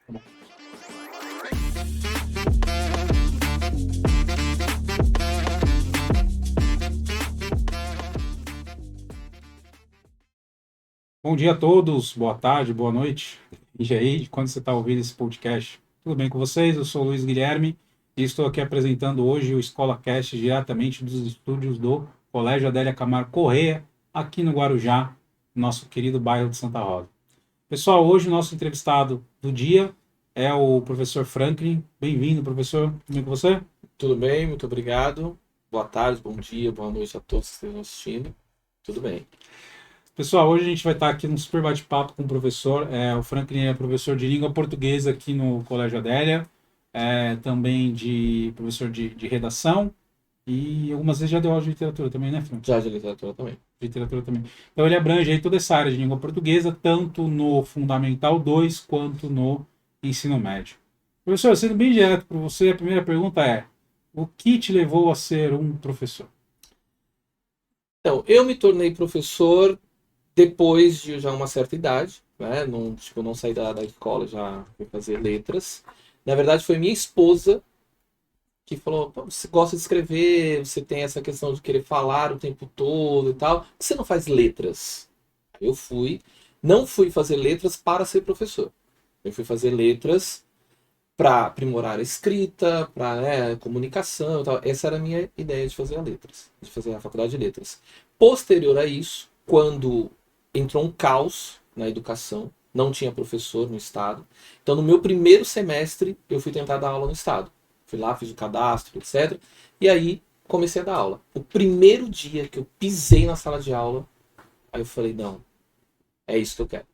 Tá bom. Bom dia a todos, boa tarde, boa noite. E aí, de quando você está ouvindo esse podcast? Tudo bem com vocês? Eu sou o Luiz Guilherme e estou aqui apresentando hoje o Escola Cast diretamente dos estúdios do Colégio Adélia Camargo Corrêa, aqui no Guarujá, nosso querido bairro de Santa Rosa. Pessoal, hoje o nosso entrevistado do dia é o professor Franklin. Bem-vindo, professor. Tudo bem com você? Tudo bem, muito obrigado. Boa tarde, bom dia, boa noite a todos que estejam assistindo. Tudo bem. Pessoal, hoje a gente vai estar aqui num super bate-papo com o professor. O Franklin é professor de língua portuguesa aqui no Colégio Adélia, também professor de redação e algumas vezes já deu aula de literatura também, né, Franklin? Já de literatura também. Literatura também. Então ele abrange aí toda essa área de língua portuguesa, tanto no Fundamental 2 quanto no ensino médio. Professor, sendo bem direto para você, a primeira pergunta é: o que te levou a ser um professor? Então, eu me tornei professor depois de já uma certa idade, né? Não saí da escola, já fui fazer letras. Na verdade, foi minha esposa que falou: "Pô, você gosta de escrever, você tem essa questão de querer falar o tempo todo e tal, por que você não faz letras?" Eu não fui fazer letras para ser professor. Eu fui fazer letras para aprimorar a escrita, para comunicação e tal. Essa era a minha ideia de fazer de fazer a faculdade de letras. Posterior a isso, quando entrou um caos na educação, não tinha professor no estado. Então, no meu primeiro semestre, eu fui tentar dar aula no estado. Fui lá, fiz o cadastro, etc. E aí, comecei a dar aula. O primeiro dia que eu pisei na sala de aula, aí eu falei, não, é isso que eu quero.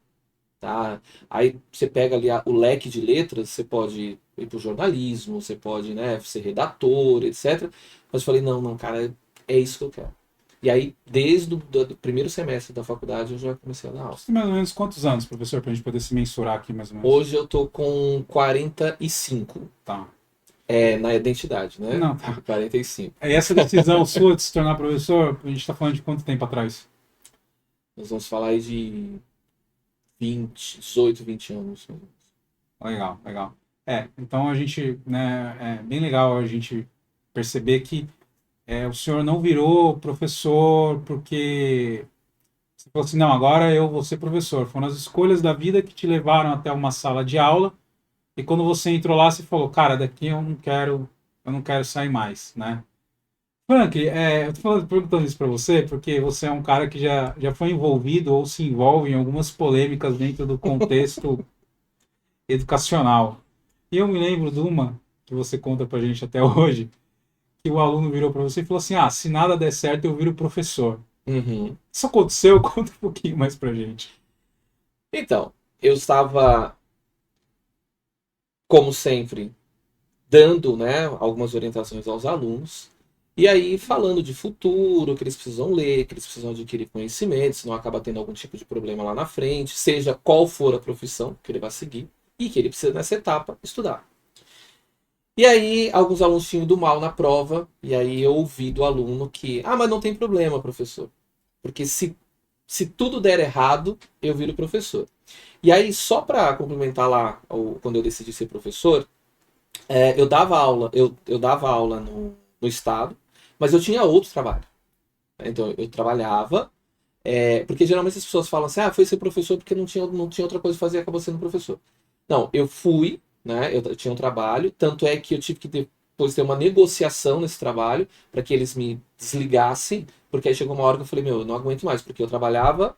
Tá? Aí você pega ali o leque de letras, você pode ir para o jornalismo, você pode, né, ser redator, etc. Mas eu falei, não, não, cara, é isso que eu quero. E aí, desde do primeiro semestre da faculdade, eu já comecei a dar aula. Você tem mais ou menos quantos anos, professor, para a gente poder se mensurar aqui mais ou menos? Hoje eu tô com 45, Tá. na identidade, né? Não, tá. 45. E essa decisão sua de se tornar professor, a gente está falando de quanto tempo atrás? Nós vamos falar aí de 18, 20 anos. Legal, legal. Então a gente, né, é bem legal a gente perceber que o senhor não virou professor porque você falou assim, não, agora eu vou ser professor. Foram as escolhas da vida que te levaram até uma sala de aula e quando você entrou lá, você falou, cara, daqui eu não quero sair mais, né? Frank, eu tô perguntando isso para você porque você é um cara que já foi envolvido ou se envolve em algumas polêmicas dentro do contexto educacional. E eu me lembro de uma que você conta pra gente até hoje, que o aluno virou para você e falou assim: ah, se nada der certo, eu viro professor. Uhum. Isso aconteceu? Conta um pouquinho mais pra gente. Então, eu estava, como sempre, dando, né, algumas orientações aos alunos, e aí falando de futuro, que eles precisam ler, que eles precisam adquirir conhecimento, senão acaba tendo algum tipo de problema lá na frente, seja qual for a profissão que ele vai seguir, e que ele precisa, nessa etapa, estudar. E aí, alguns alunos tinham ido mal na prova, e aí eu ouvi do aluno que, mas não tem problema, professor, porque se tudo der errado, eu viro professor. E aí, só para complementar lá, quando eu decidi ser professor, eu dava aula, eu dava aula no estado, mas eu tinha outro trabalho. Então eu trabalhava, porque geralmente as pessoas falam assim, foi ser professor porque não tinha outra coisa a fazer e acabou sendo professor. Não, eu fui, né? Eu tinha um trabalho, tanto é que eu tive que depois ter uma negociação nesse trabalho para que eles me desligassem, porque aí chegou uma hora que eu falei, meu, eu não aguento mais, porque eu trabalhava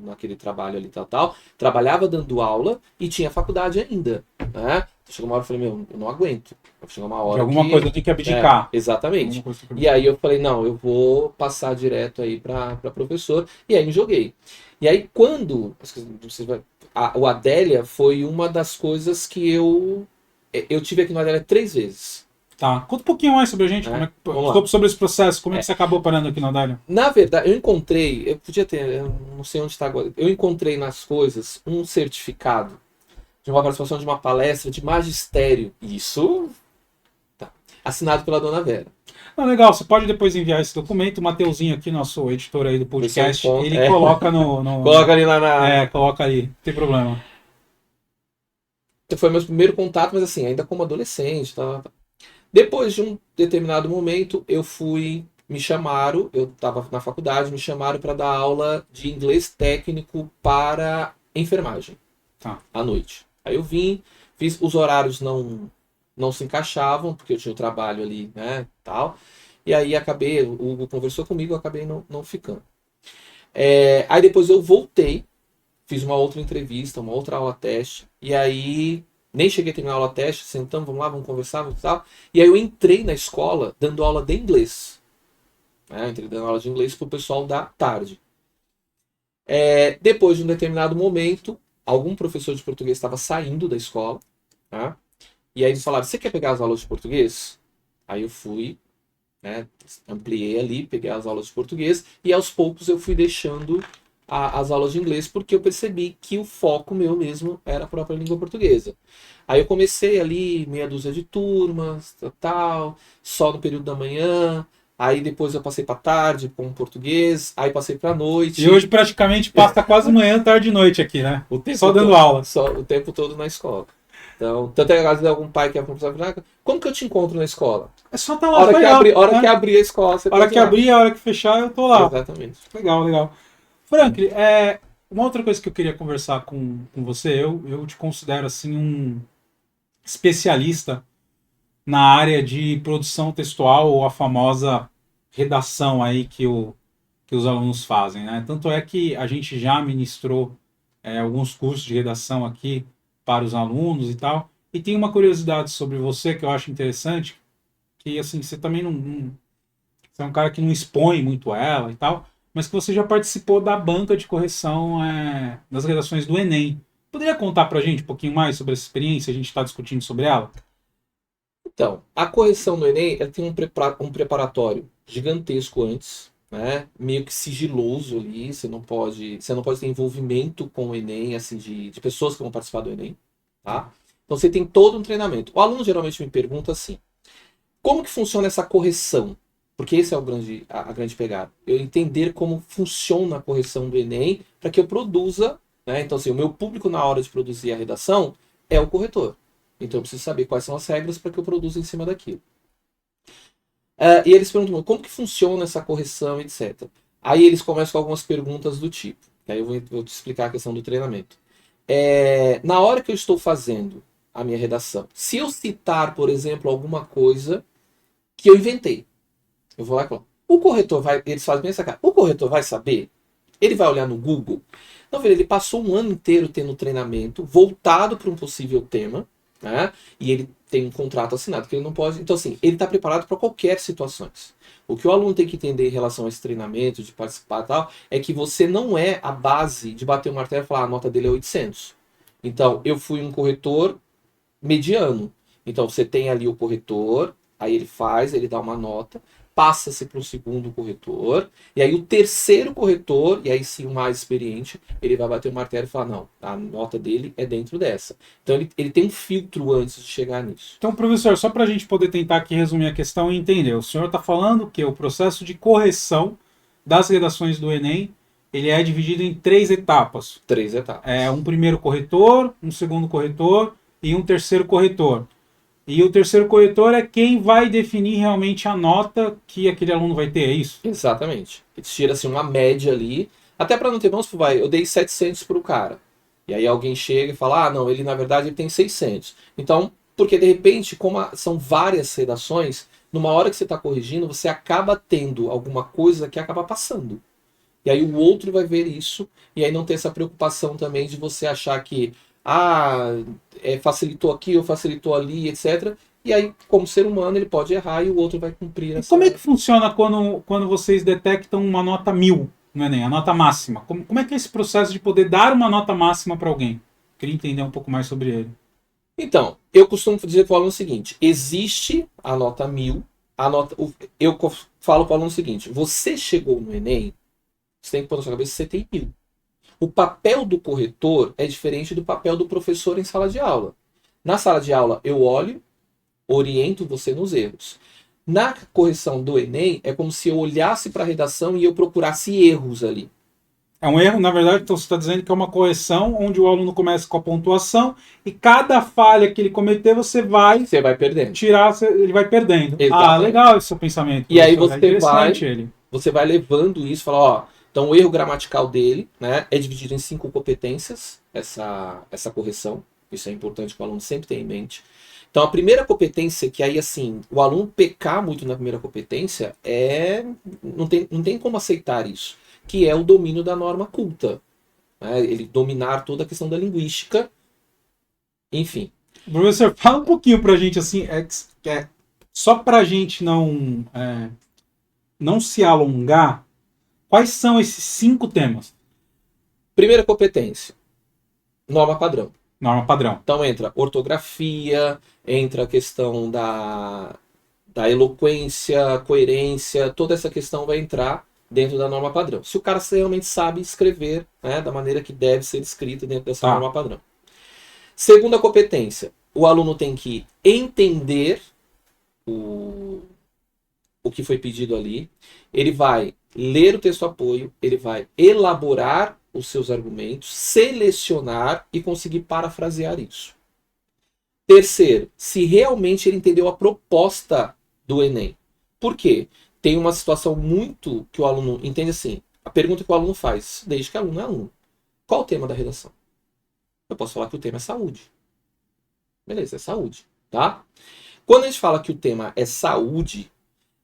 naquele trabalho ali tal, trabalhava dando aula e tinha faculdade ainda, né? Chegou uma hora que eu falei, meu, eu não aguento. Chegou uma De hora alguma que... coisa eu tenho que abdicar. exatamente. Alguma coisa eu tenho que E aí abdicar. eu falei, não, eu vou passar direto aí para professor. E aí me joguei. E aí quando... o Adélia foi uma das coisas que eu tive aqui no Adélia 3 vezes. Tá. Conta um pouquinho mais sobre a gente, Né? Vamos lá. sobre esse processo, como é que você acabou parando aqui na Dália? Na verdade, eu podia ter, eu não sei onde está agora, eu encontrei nas coisas um certificado de uma participação de uma palestra de magistério. Isso, tá, assinado pela dona Vera. Não, legal, você pode depois enviar esse documento, o Mateuzinho aqui, nosso editor aí do podcast, ele coloca Coloca ali na... coloca ali, não tem problema. Foi meu primeiro contato, mas assim, ainda como adolescente, tá. Depois de um determinado momento, me chamaram, eu estava na faculdade, me chamaram para dar aula de inglês técnico para enfermagem, Tá. à noite. Aí eu vim, fiz, os horários não se encaixavam, porque eu tinha o trabalho ali, né, tal. E aí acabei, o Hugo conversou comigo, eu acabei não ficando. Aí depois eu voltei, fiz uma outra entrevista, uma outra aula teste, e aí nem cheguei a terminar a aula teste, sentamos, vamos lá, vamos conversar e tal. E aí eu entrei na escola dando aula de inglês. Né? Eu entrei dando aula de inglês pro pessoal da tarde. Depois de um determinado momento, algum professor de português estava saindo da escola, tá? E aí eles falaram, você quer pegar as aulas de português? Aí eu fui, né, ampliei ali, peguei as aulas de português e aos poucos eu fui deixando as aulas de inglês porque eu percebi que o foco meu mesmo era a própria língua portuguesa. Aí eu comecei ali meia dúzia de turmas, tal, só no período da manhã. Aí depois eu passei para tarde com português, aí passei para E noite, hoje praticamente passa quase manhã, tarde e noite aqui, né? o tempo Só dando todo, aula. só o tempo todo na escola. Então, tanto é que às vezes algum pai que é professor, como que eu te encontro na escola? É só estar lá, legal. Hora que Né? abrir a escola, você Hora pode que ir lá. abrir, a hora que fechar, eu tô lá. Exatamente. Legal, legal. Franklin, uma outra coisa que eu queria conversar com você, eu te considero assim um especialista na área de produção textual ou a famosa redação aí que os alunos fazem, né? Tanto é que a gente já ministrou alguns cursos de redação aqui para os alunos e tal. E tem uma curiosidade sobre você que eu acho interessante, que assim, você também você é um cara que não expõe muito ela e tal, mas que você já participou da banca de correção das redações do Enem. Poderia contar pra gente um pouquinho mais sobre essa experiência? A gente está discutindo sobre ela? Então, a correção do Enem ela tem um preparatório gigantesco antes, né? Meio que sigiloso ali, você não pode ter envolvimento com o Enem, assim, de pessoas que vão participar do Enem, tá? Então você tem todo um treinamento. O aluno geralmente me pergunta assim, como que funciona essa correção? Porque esse é a grande pegada. Eu entender como funciona a correção do Enem para que eu produza, né? Então, assim, o meu público na hora de produzir a redação é o corretor. Então, eu preciso saber quais são as regras para que eu produza em cima daquilo. E eles perguntam como que funciona essa correção, etc. Aí eles começam com algumas perguntas do tipo. Aí eu vou te explicar a questão do treinamento. Na hora que eu estou fazendo a minha redação, se eu citar, por exemplo, alguma coisa que eu inventei, eu vou lá e coloco. O corretor vai. Eles fazem bem essa cara. O corretor vai saber? Ele vai olhar no Google? Não, ele passou um ano inteiro tendo treinamento voltado para um possível tema, né? E ele tem um contrato assinado que ele não pode. Então, assim, ele está preparado para qualquer situação. O que o aluno tem que entender em relação a esse treinamento, de participar e tal, é que você não é a base de bater o martelo e falar a nota dele é 800. Então, eu fui um corretor mediano. Então, você tem ali o corretor, aí ele dá uma nota, passa-se para o segundo corretor, e aí o terceiro corretor, e aí sim o mais experiente, ele vai bater o martelo e falar, não, a nota dele é dentro dessa. Então ele tem um filtro antes de chegar nisso. Então, professor, só para a gente poder tentar aqui resumir a questão e entender, o senhor está falando que o processo de correção das redações do Enem ele é dividido em 3 etapas. 3 etapas. Um primeiro corretor, um segundo corretor e um terceiro corretor. E o terceiro corretor é quem vai definir realmente a nota que aquele aluno vai ter, é isso? Exatamente. Ele tira assim, uma média ali, até para não ter, vamos vai, eu dei 700 para o cara. E aí alguém chega e fala, não, ele na verdade ele tem 600. Então, porque de repente, como são várias redações, numa hora que você está corrigindo, você acaba tendo alguma coisa que acaba passando. E aí o outro vai ver isso, e aí não ter essa preocupação também de você achar que, facilitou aqui ou facilitou ali, etc. E aí, como ser humano, ele pode errar e o outro vai cumprir E essa. como é que funciona quando vocês detectam uma nota 1000 no Enem, a nota máxima? Como é que é esse processo de poder dar uma nota máxima para alguém? Queria entender um pouco mais sobre ele. Então, eu costumo dizer para o aluno o seguinte: existe a nota 1000, eu falo para o aluno o seguinte: você chegou no Enem, você tem que pôr na sua cabeça que você tem 1000. O papel do corretor é diferente do papel do professor em sala de aula. Na sala de aula, eu olho, oriento você nos erros. Na correção do Enem, é como se eu olhasse para a redação e eu procurasse erros ali. É um erro, na verdade, então você está dizendo que é uma correção onde o aluno começa com a pontuação e cada falha que ele cometer você vai Você vai perdendo. tirar, ele vai perdendo. Ah, Exatamente. legal esse seu pensamento, E aí professor. É interessante ele. você vai levando isso, fala, ó, então o erro gramatical dele, né, é dividido em 5 competências, essa correção. Isso é importante que o aluno sempre tenha em mente. Então a primeira competência, que aí assim, o aluno pecar muito na primeira competência, não tem como aceitar isso, que é o domínio da norma culta. Né? Ele dominar toda a questão da linguística, enfim. Professor, fala um pouquinho pra gente assim, só pra gente não se alongar, quais são esses 5 temas? Primeira competência, norma padrão. Norma padrão. Então entra ortografia, entra a questão da eloquência, coerência, toda essa questão vai entrar dentro da norma padrão. Se o cara realmente sabe escrever, né, da maneira que deve ser escrita dentro dessa Tá. norma padrão. Segunda competência, o aluno tem que entender o que foi pedido ali, ele vai ler o texto apoio, ele vai elaborar os seus argumentos, selecionar e conseguir parafrasear isso. Terceiro, se realmente ele entendeu a proposta do Enem. Por quê? Tem uma situação muito que o aluno entende assim. A pergunta que o aluno faz, desde que o aluno é aluno. Qual o tema da redação? Eu posso falar que o tema é saúde. Beleza, é saúde, tá? Quando a gente fala que o tema é saúde,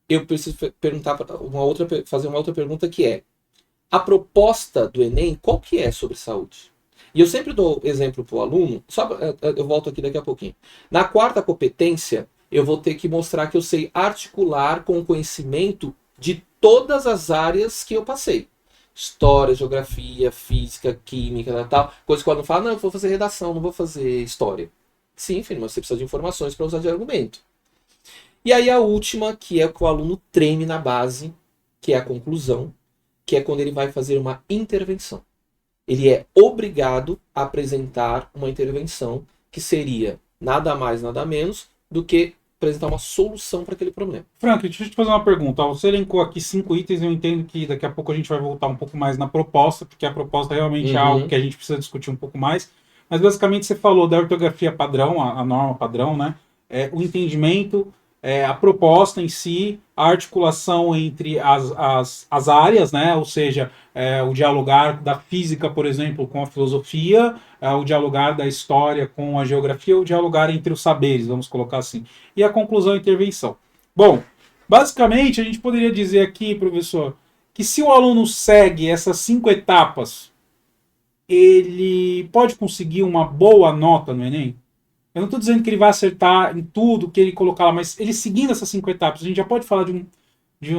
eu preciso perguntar fazer uma outra pergunta que é: a proposta do Enem, qual que é sobre saúde? E eu sempre dou exemplo para o aluno, eu volto aqui daqui a pouquinho. Na quarta competência, eu vou ter que mostrar que eu sei articular com o conhecimento de todas as áreas que eu passei. História, geografia, física, química, tal. Coisa que o aluno fala, não, eu vou fazer redação, não vou fazer história. Sim, filho, mas você precisa de informações para usar de argumento. E aí a última, que é que o aluno treme na base, que é a conclusão, que é quando ele vai fazer uma intervenção. Ele é obrigado a apresentar uma intervenção que seria nada mais, nada menos do que apresentar uma solução para aquele problema. Frank, deixa eu te fazer uma pergunta. Você elencou aqui 5 itens, eu entendo que daqui a pouco a gente vai voltar um pouco mais na proposta, porque a proposta realmente é algo Uhum. que a gente precisa discutir um pouco mais. Mas basicamente você falou da ortografia padrão, a norma padrão, né? O entendimento, a proposta em si, a articulação entre as áreas, né? Ou seja, o dialogar da física, por exemplo, com a filosofia, o dialogar da história com a geografia, o dialogar entre os saberes, vamos colocar assim. E a conclusão e intervenção. Bom, basicamente a gente poderia dizer aqui, professor, que se o aluno segue essas 5 etapas, ele pode conseguir uma boa nota no Enem? Eu não estou dizendo que ele vai acertar em tudo que ele colocar lá, mas ele seguindo essas 5 etapas, a gente já pode falar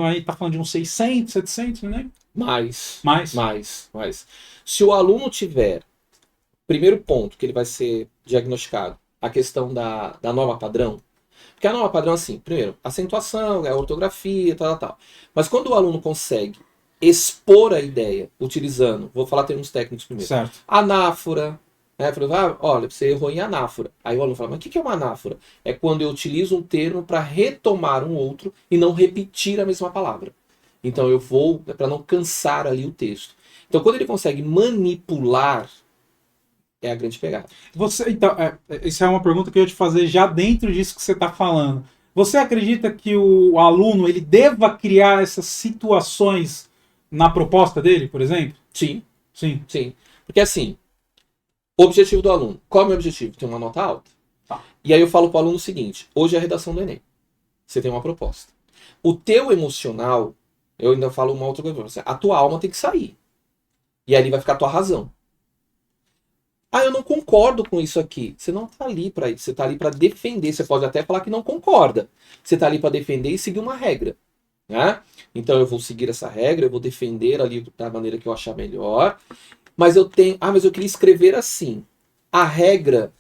aí tá falando de uns 600, 700, né? Mais, Mais. mais, mais. Se o aluno tiver, primeiro ponto que ele vai ser diagnosticado, a questão da norma padrão. Porque a norma padrão é assim, primeiro, acentuação, ortografia, tal, tal, tal. Mas quando o aluno consegue expor a ideia, utilizando, vou falar termos técnicos primeiro, Certo. anáfora, né? Olha, você errou em anáfora. Aí o aluno fala, mas o que é uma anáfora? É quando eu utilizo um termo para retomar um outro e não repetir a mesma palavra. Então eu vou, para não cansar ali o texto. Então quando ele consegue manipular, é a grande pegada. Então, isso é uma pergunta que eu ia te fazer já dentro disso que você está falando. Você acredita que o aluno ele deva criar essas situações na proposta dele, por exemplo? Sim, Sim. sim. Porque assim, o objetivo do aluno. Qual é o meu objetivo? Ter uma nota alta. Tá. E aí eu falo para o aluno o seguinte: hoje é a redação do Enem. Você tem uma proposta. O teu emocional, eu ainda falo uma outra coisa para você. A tua alma tem que sair. E ali vai ficar a tua razão. Ah, eu não concordo com isso aqui. Você não está ali para isso. Você está ali para defender. Você pode até falar que não concorda. Você está ali para defender e seguir uma regra. Né? Então eu vou seguir essa regra, eu vou defender ali da maneira que eu achar melhor. Mas eu tenho. Ah, mas eu queria escrever assim. A regra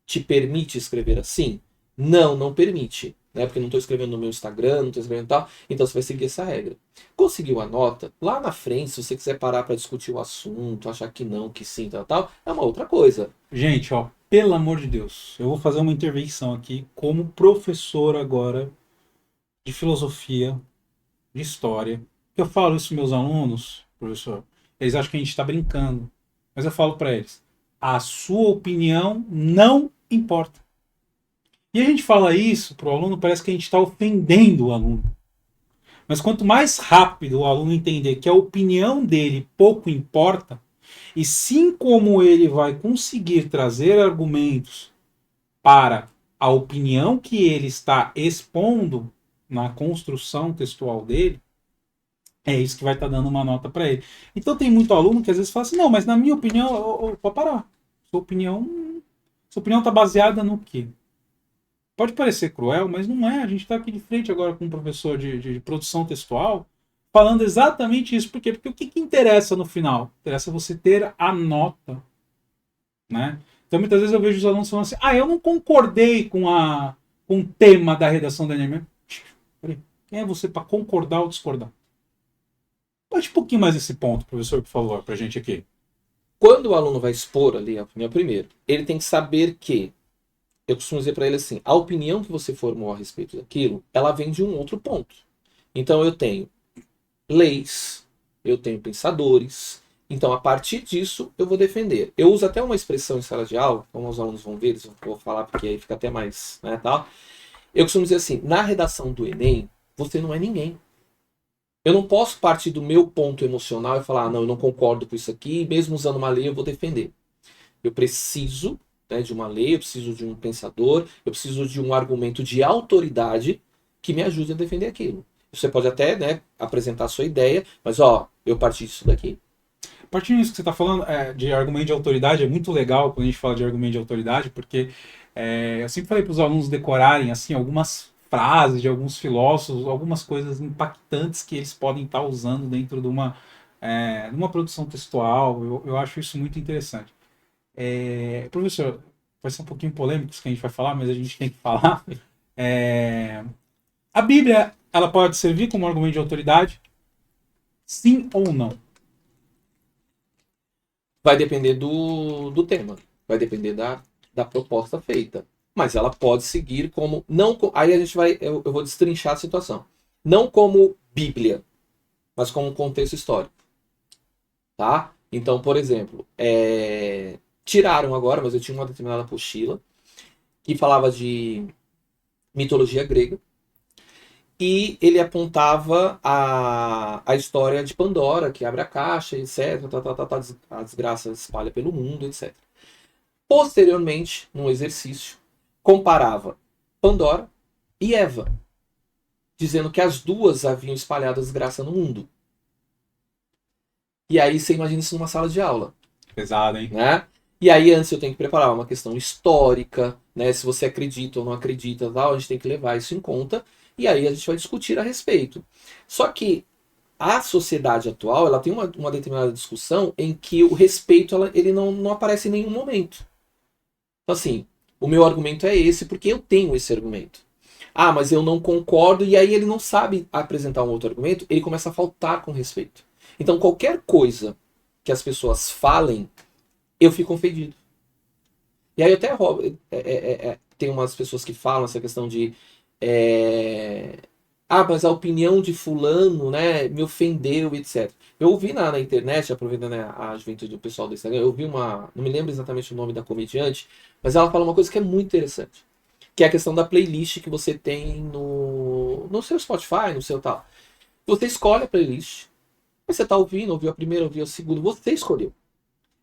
te permite escrever assim? Não, não permite. Né? Porque não estou escrevendo no meu Instagram, não estou escrevendo tal. Então você vai seguir essa regra. Conseguiu a nota? Lá na frente, se você quiser parar para discutir o assunto, achar que não, que sim, tal, tal, é uma outra coisa. Gente, ó, pelo amor de Deus, eu vou fazer uma intervenção aqui como professor agora de filosofia, de história. Eu falo isso para meus alunos, professor. eles acham que a gente está brincando. Mas eu falo para eles, a sua opinião não importa. E a gente fala isso para o aluno, parece que a gente está ofendendo o aluno. Mas quanto mais rápido o aluno entender que a opinião dele pouco importa, e sim como ele vai conseguir trazer argumentos para a opinião que ele está expondo na construção textual dele, é isso que vai estar dando uma nota para ele. Então tem muito aluno que às vezes fala assim, não, mas na minha opinião, pode parar. Sua opinião está baseada no quê? Pode parecer cruel, mas não é. A gente está aqui de frente agora com um professor de produção textual falando exatamente isso. Por quê? Porque o que interessa no final? Interessa você ter a nota. Né? Então muitas vezes eu vejo os alunos falando assim, eu não concordei com o tema da redação do Enem. Peraí, quem é você para concordar ou discordar? Bate um pouquinho mais esse ponto, professor, por favor, para a gente aqui. Quando o aluno vai expor ali a opinião primeiro, ele tem que saber que, eu costumo dizer para ele assim, a opinião que você formou a respeito daquilo, ela vem de um outro ponto. Então eu tenho leis, eu tenho pensadores, então a partir disso eu vou defender. Eu uso até uma expressão em sala de aula, como os alunos vão ver, eles vão falar porque aí fica até mais, né, tal. Eu costumo dizer assim, na redação do Enem, você não é ninguém. Eu não posso partir do meu ponto emocional e falar, não, eu não concordo com isso aqui, mesmo usando uma lei eu vou defender. Eu preciso, né, de uma lei, eu preciso de um pensador, eu preciso de um argumento de autoridade que me ajude a defender aquilo. Você pode até, né, apresentar a sua ideia, mas eu parti disso daqui. Partindo disso que você está falando de argumento de autoridade, é muito legal quando a gente fala de argumento de autoridade, porque eu sempre falei para os alunos decorarem assim algumas frases de alguns filósofos, algumas coisas impactantes que eles podem estar usando dentro de uma produção textual. Eu acho isso muito interessante. Professor, vai ser um pouquinho polêmico isso que a gente vai falar, mas a gente tem que falar. A Bíblia, ela pode servir como argumento de autoridade? Sim ou não? Vai depender do tema, vai depender da proposta feita. Mas ela pode seguir como. Não, aí a gente vai. Eu vou destrinchar a situação. Não como Bíblia, mas como contexto histórico. Tá? Então, por exemplo, tiraram agora, mas eu tinha uma determinada apostila que falava de mitologia grega e ele apontava a história de Pandora, que abre a caixa, etc. A desgraça espalha pelo mundo, etc. Posteriormente, num exercício, comparava Pandora e Eva, dizendo que as duas haviam espalhado a desgraça no mundo. E aí você imagina isso numa sala de aula. Pesado, hein? Né? E aí antes eu tenho que preparar uma questão histórica, né? Se você acredita ou não acredita, tal, a gente tem que levar isso em conta. E aí a gente vai discutir a respeito. Só que a sociedade atual ela tem uma determinada discussão em que o respeito ele não aparece em nenhum momento. Então, assim, o meu argumento é esse porque eu tenho esse argumento. Mas eu não concordo, e aí ele não sabe apresentar um outro argumento, ele começa a faltar com respeito. Então, qualquer coisa que as pessoas falem, eu fico ofendido. E aí até tem umas pessoas que falam essa questão de mas a opinião de fulano, né, me ofendeu, etc. Eu ouvi na internet, aproveitando, né, a juventude do pessoal do Instagram, eu ouvi não me lembro exatamente o nome da comediante, mas ela fala uma coisa que é muito interessante, que é a questão da playlist que você tem no seu Spotify, no seu tal. Você escolhe a playlist, aí você tá ouviu a primeira, ouviu a segunda, você escolheu.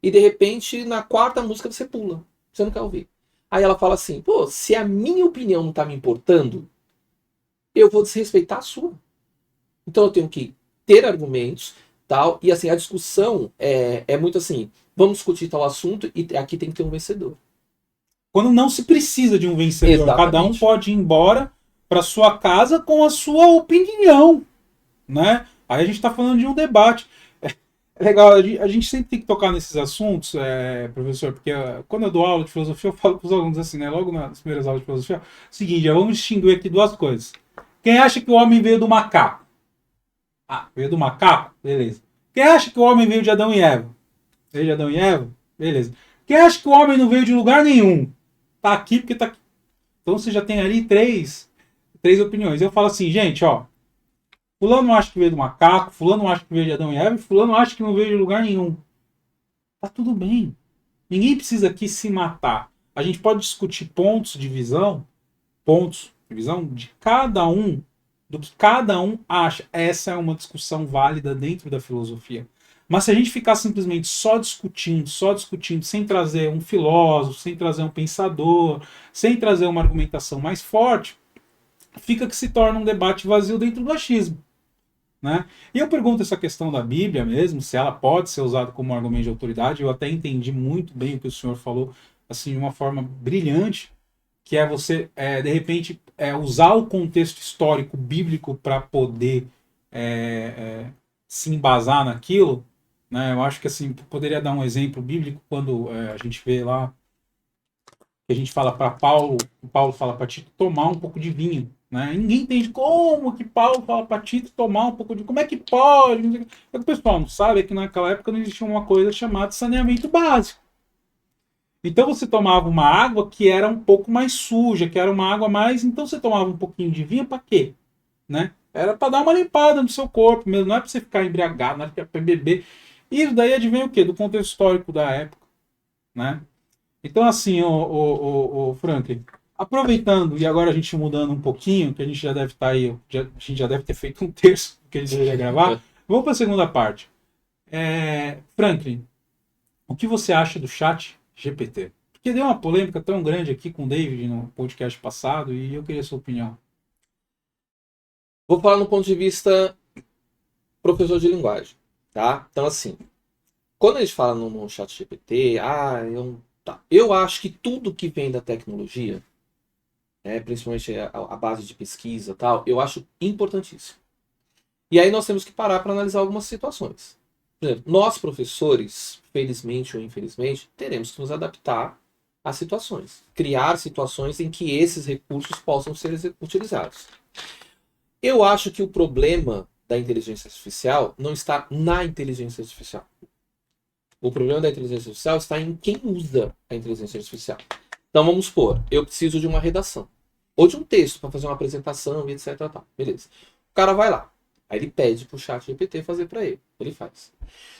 E de repente, na quarta música você pula, você não quer ouvir. Aí ela fala assim, se a minha opinião não tá me importando, eu vou desrespeitar a sua. Então eu tenho que ter argumentos, tal, e assim, a discussão é muito assim, vamos discutir tal assunto e aqui tem que ter um vencedor. Quando não se precisa de um vencedor, Exatamente. Cada um pode ir embora para sua casa com a sua opinião, né? Aí a gente está falando de um debate. É legal, a gente sempre tem que tocar nesses assuntos, professor, porque quando eu dou aula de filosofia, eu falo para os alunos assim, né? Logo nas primeiras aulas de filosofia, seguinte, vamos distinguir aqui duas coisas. Quem acha que o homem veio do macaco? Veio do macaco? Beleza. Quem acha que o homem veio de Adão e Eva? Veio de Adão e Eva? Beleza. Quem acha que o homem não veio de lugar nenhum? Tá aqui porque tá aqui. Então você já tem ali três opiniões. Eu falo assim, gente, Fulano acha que veio do macaco, fulano acha que veio de Adão e Eva, e fulano acha que não veio de lugar nenhum. Tá tudo bem. Ninguém precisa aqui se matar. A gente pode discutir pontos de visão de cada um, do que cada um acha. Essa é uma discussão válida dentro da filosofia. Mas se a gente ficar simplesmente só discutindo, sem trazer um filósofo, sem trazer um pensador, sem trazer uma argumentação mais forte, fica que se torna um debate vazio dentro do achismo. Né? E eu pergunto essa questão da Bíblia mesmo, se ela pode ser usada como argumento de autoridade. Eu até entendi muito bem o que o senhor falou, assim, de uma forma brilhante, que é você, de repente, usar o contexto histórico bíblico para poder se embasar naquilo. Né? Eu acho que, assim, poderia dar um exemplo bíblico quando a gente vê lá, que a gente fala para Paulo, o Paulo fala para Tito tomar um pouco de vinho. Né? E ninguém entende como que Paulo fala para Tito tomar um pouco de. Como é que pode? O que o pessoal não sabe é que naquela época não existia uma coisa chamada saneamento básico. Então você tomava uma água que era um pouco mais suja, que era uma água mais. Então você tomava um pouquinho de vinho para quê? Né? Era para dar uma limpada no seu corpo mesmo, não é para você ficar embriagado, não é para beber. E isso daí advém o quê? Do contexto histórico da época. Né? Então, assim, o Franklin, aproveitando, e agora a gente mudando um pouquinho, que a gente já deve estar aí, a gente já deve ter feito um terço do que a gente deveria gravar, vamos para a segunda parte. Franklin, o que você acha do chat GPT? Porque deu uma polêmica tão grande aqui com o David no podcast passado, e eu queria a sua opinião. Vou falar no ponto de vista professor de linguagem, tá? Então, assim, quando a gente fala no chat GPT, eu acho que tudo que vem da tecnologia, principalmente a base de pesquisa e tal, eu acho importantíssimo. E aí nós temos que parar para analisar algumas situações. Por exemplo, nós professores, felizmente ou infelizmente, teremos que nos adaptar às situações. Criar situações em que esses recursos possam ser utilizados. Eu acho que o problema da inteligência artificial não está na inteligência artificial. O problema da inteligência artificial está em quem usa a inteligência artificial. Então vamos supor, eu preciso de uma redação. Ou de um texto para fazer uma apresentação e etc. Tal. Beleza. O cara vai lá. Aí ele pede para o chat GPT fazer para ele. Ele faz.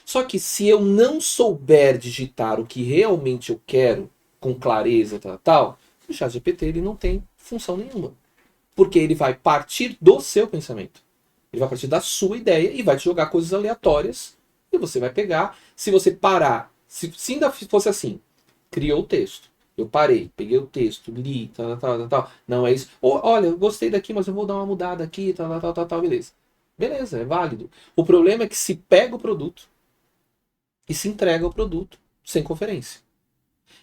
Só que se eu não souber digitar o que realmente eu quero, com clareza, tal, o chat GPT ele não tem função nenhuma. Porque ele vai partir do seu pensamento. Ele vai partir da sua ideia e vai te jogar coisas aleatórias e você vai pegar. Se você parar, se ainda fosse assim, criou o texto, eu parei, peguei o texto, li, tal. Não é isso. Ou, olha, eu gostei daqui, mas eu vou dar uma mudada aqui, tal, beleza. Beleza, é válido. O problema é que se pega o produto e se entrega o produto sem conferência.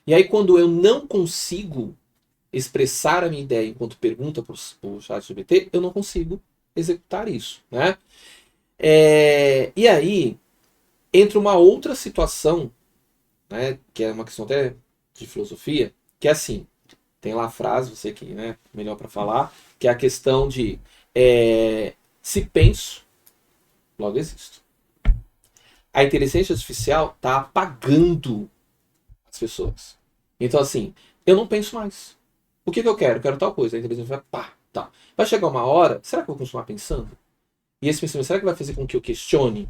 E aí quando eu não consigo expressar a minha ideia enquanto pergunta para o chat GPT, eu não consigo executar isso. Né? E aí entra uma outra situação, né, que é uma questão até de filosofia, que é assim, tem lá a frase, você que melhor para falar, que é a questão de se penso, logo existo. A inteligência artificial está apagando as pessoas. Então assim, eu não penso mais. O que eu quero? Eu quero tal coisa. A inteligência vai, tá. Vai chegar uma hora, será que eu vou continuar pensando? E esse pensamento, será que vai fazer com que eu questione?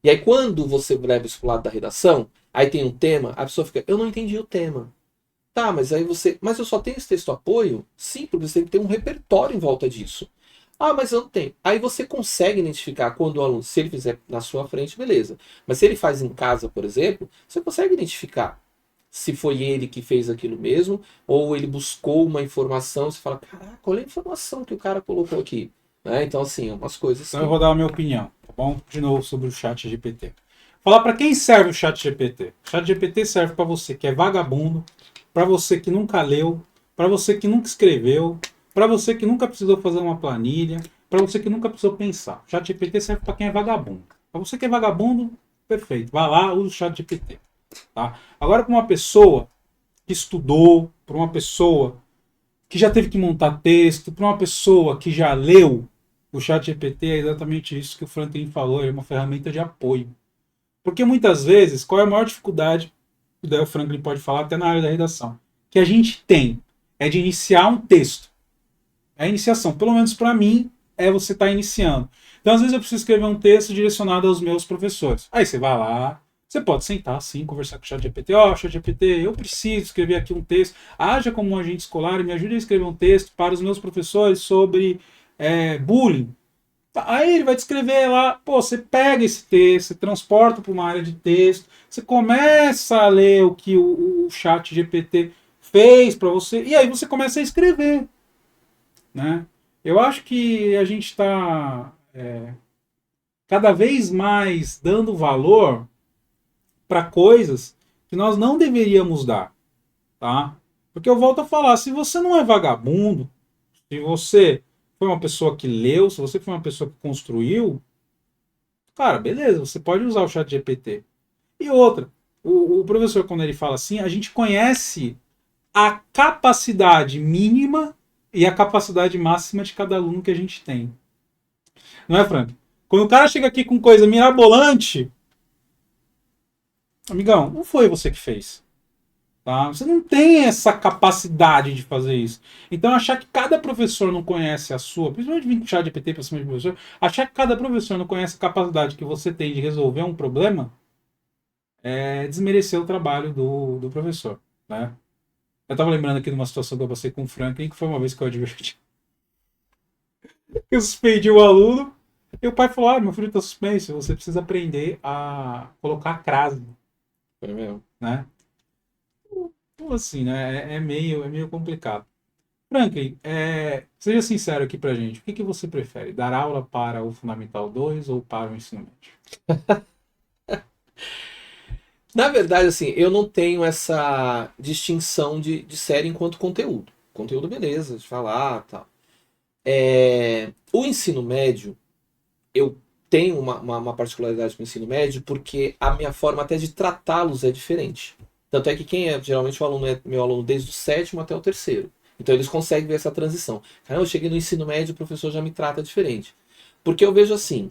E aí quando você leva isso pro lado da redação, aí tem um tema, a pessoa fica, eu não entendi o tema. Tá, mas aí mas eu só tenho esse texto apoio? Sim, porque você tem que ter um repertório em volta disso. Ah, mas eu não tenho. Aí você consegue identificar quando o aluno, se ele fizer na sua frente, beleza. Mas se ele faz em casa, por exemplo, você consegue identificar se foi ele que fez aquilo mesmo, ou ele buscou uma informação, você fala, caraca, olha a informação que o cara colocou aqui. Então, assim, umas coisas Então eu vou dar a minha opinião, tá bom? De novo sobre o chat GPT. Falar para quem serve o chat GPT. O chat GPT serve para você que é vagabundo, para você que nunca leu, para você que nunca escreveu, para você que nunca precisou fazer uma planilha, para você que nunca precisou pensar. O chat GPT serve para quem é vagabundo. Para você que é vagabundo, perfeito. Vai lá, usa o chat GPT. Tá? Agora, para uma pessoa que estudou, para uma pessoa que já teve que montar texto, para uma pessoa que já leu, o chat GPT é exatamente isso que o Franklin falou, é uma ferramenta de apoio. Porque muitas vezes, qual é a maior dificuldade, e daí o Franklin pode falar até na área da redação, que a gente tem é de iniciar um texto. É a iniciação, pelo menos para mim, é você estar iniciando. Então, às vezes, eu preciso escrever um texto direcionado aos meus professores. Aí você vai lá, você pode sentar assim, conversar com o ChatGPT. Ó, ChatGPT, eu preciso escrever aqui um texto. Haja como um agente escolar e me ajude a escrever um texto para os meus professores sobre bullying. Aí ele vai te escrever lá, pô, você pega esse texto, você transporta para uma área de texto, você começa a ler o que o chat GPT fez para você, e aí você começa a escrever, né? Eu acho que a gente está cada vez mais dando valor para coisas que nós não deveríamos dar, tá? Porque eu volto a falar, se você não é vagabundo, se você foi uma pessoa que leu, se você foi uma pessoa que construiu, cara, beleza, você pode usar o chat GPT. E outra, o professor, quando ele fala assim, a gente conhece a capacidade mínima e a capacidade máxima de cada aluno que a gente tem. Não é, Frank? Quando o cara chega aqui com coisa mirabolante, amigão, não foi você que fez. Tá? Você não tem essa capacidade de fazer isso. Então, achar que cada professor não conhece a sua, principalmente vir com o chat GPT para cima de professor, achar que cada professor não conhece a capacidade que você tem de resolver um problema, é desmerecer o trabalho do professor. Né? Eu estava lembrando aqui de uma situação que eu passei com o Franklin, que foi uma vez que eu adverti. Eu suspendi o aluno, e o pai falou: meu filho está suspenso, você precisa aprender a colocar a crase. Foi mesmo. Né? Então, assim, né? É meio complicado. Franklin, seja sincero aqui pra gente. O que você prefere? Dar aula para o Fundamental 2 ou para o ensino médio? Na verdade, assim, eu não tenho essa distinção de série enquanto conteúdo. Conteúdo, beleza, de falar e tal. O ensino médio, eu tenho uma particularidade com o ensino médio porque a minha forma até de tratá-los é diferente. Tanto é que geralmente o aluno é meu aluno desde o sétimo até o terceiro. Então eles conseguem ver essa transição. Caramba, eu cheguei no ensino médio, o professor já me trata diferente. Porque eu vejo assim,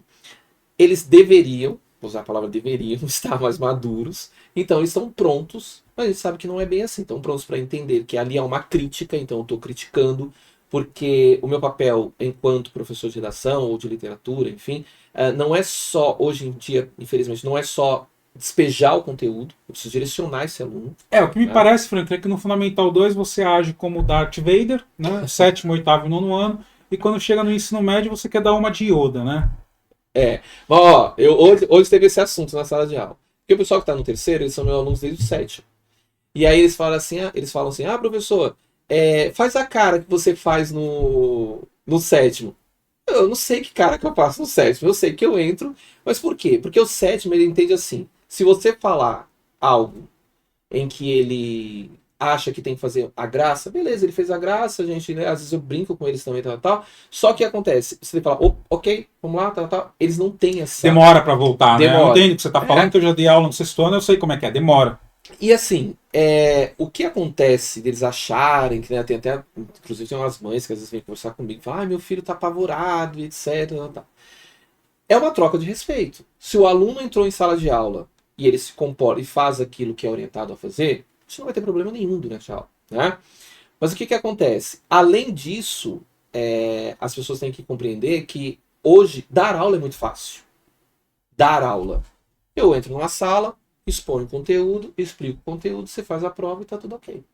eles deveriam, vou usar a palavra deveriam, estar mais maduros. Então eles estão prontos, mas a gente sabe que não é bem assim. Estão prontos para entender que ali há uma crítica, então eu estou criticando, porque o meu papel enquanto professor de redação ou de literatura, enfim, não é só, hoje em dia, infelizmente, não é só despejar o conteúdo, eu preciso direcionar esse aluno. O que me parece, Frank, é que no Fundamental 2 você age como Darth Vader, né? Sétimo, oitavo e nono ano, e quando chega no ensino médio você quer dar uma de Yoda, né? Mas ó, hoje teve esse assunto na sala de aula. Porque o pessoal que está no terceiro, eles são meus alunos desde o sétimo. E aí eles falam assim, professor, faz a cara que você faz no sétimo. Eu não sei que cara que eu faço no sétimo, eu sei que eu entro, mas por quê? Porque o sétimo ele entende assim, se você falar algo em que ele acha que tem que fazer a graça, beleza, ele fez a graça, a gente, né, às vezes eu brinco com eles também, tal. Só que acontece, você fala, ok, vamos lá, tal, eles não têm essa... Demora para voltar, né? Eu Demora. entendo o que você tá falando, que eu já dei aula no sexto ano, eu sei como é que é, demora. E assim, o que acontece deles acharem, que né, tem até, inclusive tem umas mães que às vezes vêm conversar comigo e falam, meu filho tá apavorado, etc. Tal. É uma troca de respeito. Se o aluno entrou em sala de aula e ele se comporta e faz aquilo que é orientado a fazer, isso não vai ter problema nenhum durante a aula. Né? Mas o que acontece? Além disso, as pessoas têm que compreender que hoje dar aula é muito fácil. Dar aula. Eu entro numa sala, exponho o conteúdo, explico o conteúdo, você faz a prova e tá tudo ok.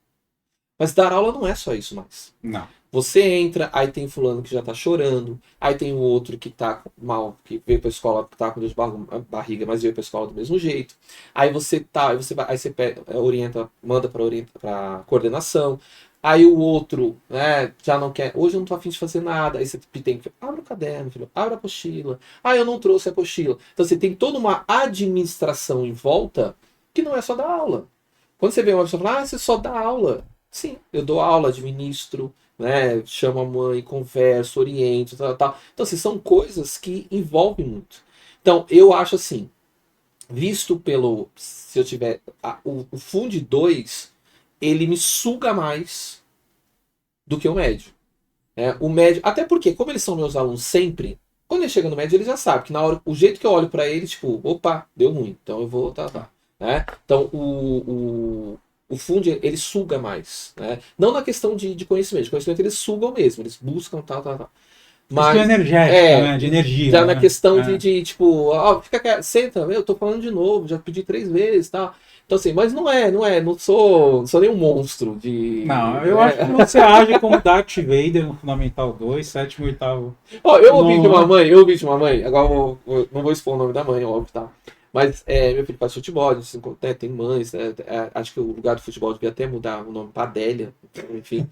Mas dar aula não é só isso mais. Não. Você entra, aí tem fulano que já tá chorando, aí tem o outro que tá mal, que veio pra escola, tá com dor de barriga, mas veio pra escola do mesmo jeito. Aí você orienta, manda pra coordenação. Aí o outro, né, já não quer, hoje eu não tô afim de fazer nada. Aí você tem que, abre o caderno, filho, abre a apostila. Eu não trouxe a apostila. Então você tem toda uma administração em volta que não é só dar aula. Quando você vê uma pessoa falar, você só dá aula. Sim, eu dou aula, administro, né, chamo a mãe, converso, oriento, tal. Então, assim, são coisas que envolvem muito. Então, eu acho assim, se eu tiver, o Fund 2, ele me suga mais do que o médio. O médio, até porque, como eles são meus alunos sempre, quando ele chega no médio, ele já sabe que na hora, o jeito que eu olho para ele, tipo, opa, deu ruim, então eu vou, né? Então, o Fund, ele suga mais, né? Não na questão de conhecimento eles sugam mesmo, eles buscam, tal. Questão Mas energética, né? De energia, já na né? questão É. tipo, ó, fica quieto, senta, eu tô falando de novo, já pedi 3 vezes, tal. Então assim, mas não sou nenhum monstro de, Não, eu acho que né? você age como Darth Vader no Fundamental 2, sétimo, oitavo. Ó, No... eu ouvi de uma mãe, agora não vou expor o nome da mãe, óbvio, tá? Mas meu filho faz futebol, a gente tem mães, né? Acho que o lugar do futebol devia até mudar o nome para Adélia, enfim.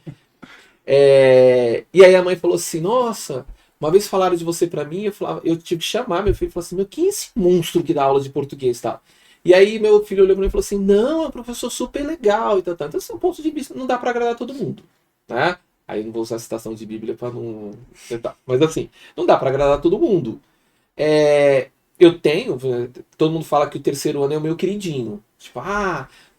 E aí a mãe falou assim, nossa, uma vez falaram de você pra mim, eu tive que chamar meu filho e falou assim, meu, quem é esse monstro que dá aula de português, tá? E aí meu filho olhou pra mim e falou assim, não, é um professor super legal e tal, tal. Então, esse é um ponto de vista, não dá pra agradar todo mundo, né? Aí eu não vou usar a citação de Bíblia pra não tentar. Mas assim, não dá pra agradar todo mundo. É, eu tenho, todo mundo fala que o terceiro ano é o meu queridinho. Tipo,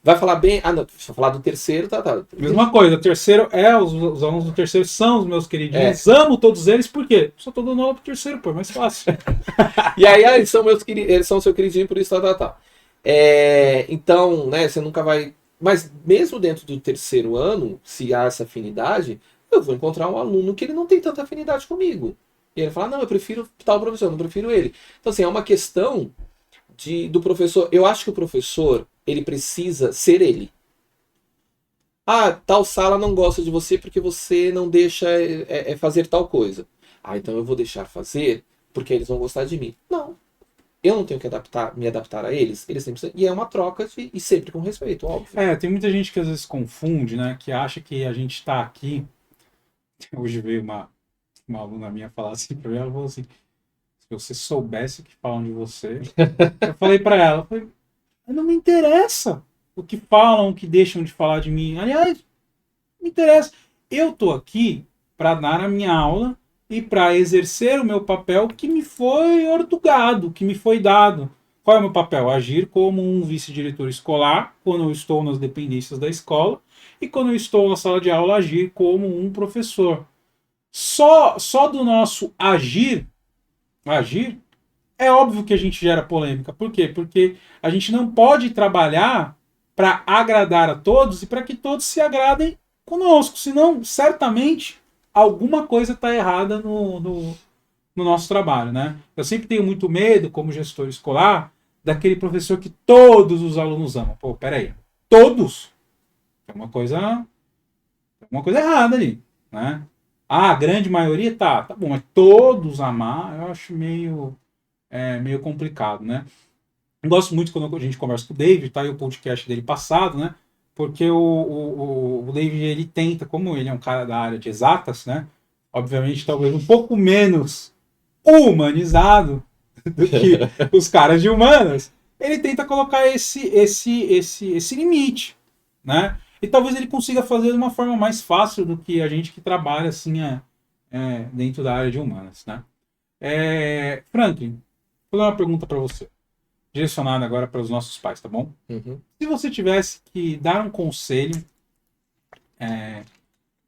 vai falar bem. Ah, não, deixa eu falar do terceiro, tá. Mesma coisa, o terceiro os alunos do terceiro são os meus É, queridinhos, amo todos eles, por quê? Só tô dando aula pro terceiro, pô, é mais fácil. e aí, eles são eles são seu queridinho, por isso tá. Então, né, você nunca vai. Mas mesmo dentro do terceiro ano, se há essa afinidade, eu vou encontrar um aluno que ele não tem tanta afinidade comigo. E ele fala, não, eu prefiro tal professor, eu não prefiro ele. Então, assim, é uma questão do professor. Eu acho que o professor, ele precisa ser ele. Tal sala não gosta de você porque você não deixa fazer tal coisa. Então eu vou deixar fazer porque eles vão gostar de mim. Não, eu não tenho que me adaptar a eles têm que. E é uma troca e sempre com respeito, óbvio. É, tem muita gente que às vezes confunde, né? Que acha que a gente tá aqui. Hoje veio uma aluna minha falar assim pra mim, ela falou assim: se você soubesse o que falam de você. Eu falei pra ela, eu falei, não me interessa o que falam, o que deixam de falar de mim. Aliás, não me interessa. Eu tô aqui para dar a minha aula e para exercer o meu papel que me foi ortogado, que me foi dado. Qual é o meu papel? Agir como um vice-diretor escolar, quando eu estou nas dependências da escola, e quando eu estou na sala de aula, agir como um professor. Só do nosso agir, é óbvio que a gente gera polêmica. Por quê? Porque a gente não pode trabalhar para agradar a todos e para que todos se agradem conosco. Senão, certamente, alguma coisa está errada no nosso trabalho. Né? Eu sempre tenho muito medo, como gestor escolar, daquele professor que todos os alunos amam. Pô, peraí. Todos? Tem uma coisa errada ali. Né? A grande maioria tá bom, mas todos amar, eu acho meio complicado, né? Eu gosto muito quando a gente conversa com o David, tá aí o podcast dele passado, né? Porque o David, ele tenta, como ele é um cara da área de exatas, né? Obviamente, talvez um pouco menos humanizado do que os caras de humanas, ele tenta colocar esse limite, né? E talvez ele consiga fazer de uma forma mais fácil do que a gente que trabalha assim dentro da área de humanas, né? Franklin, vou dar uma pergunta para você, direcionada agora para os nossos pais, tá bom? Uhum. Se você tivesse que dar um conselho